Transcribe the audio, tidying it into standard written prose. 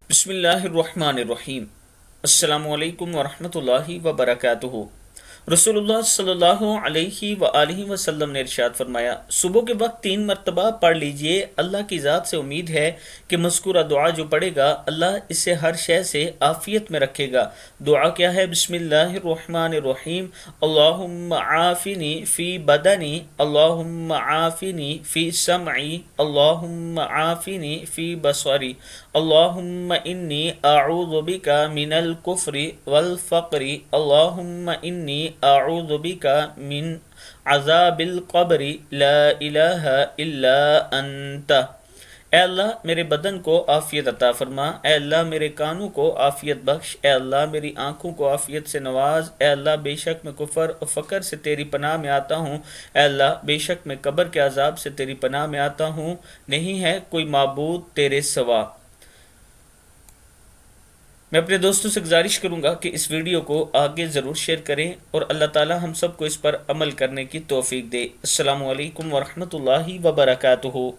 بسم اللہ الرحمن الرحیم۔ السلام علیکم ورحمۃ اللہ وبرکاتہ۔ رسول اللہ صلی اللہ علیہ وآلہ وسلم نے ارشاد فرمایا، صبح کے وقت 3 مرتبہ پڑھ لیجئے، اللہ کی ذات سے امید ہے کہ مذکورہ دعا جو پڑھے گا اللہ اسے ہر شے سے عافیت میں رکھے گا۔ دعا کیا ہے؟ بسم اللہ الرحمن الرحیم، اللہم عافنی فی بدنی، اللہم عافنی فی سمعی، اللہم عافنی فی بصری، اللہم انی اعوذ بک من الکفر والفقر، اللہم انی اعوذ بک من عذاب القبر، لا الہ الا انت۔ اے اللہ میرے بدن کو عافیت عطا فرما، اے اللہ میرے کانوں کو عافیت بخش، اے اللہ میری آنکھوں کو عافیت سے نواز، اے اللہ بے شک میں کفر و فقر سے تیری پناہ میں آتا ہوں، اے اللہ بے شک میں قبر کے عذاب سے تیری پناہ میں آتا ہوں، نہیں ہے کوئی معبود تیرے سوا۔ میں اپنے دوستوں سے گزارش کروں گا کہ اس ویڈیو کو آگے ضرور شیئر کریں اور اللہ تعالی ہم سب کو اس پر عمل کرنے کی توفیق دے۔ السلام علیکم ورحمۃ اللہ وبرکاتہ۔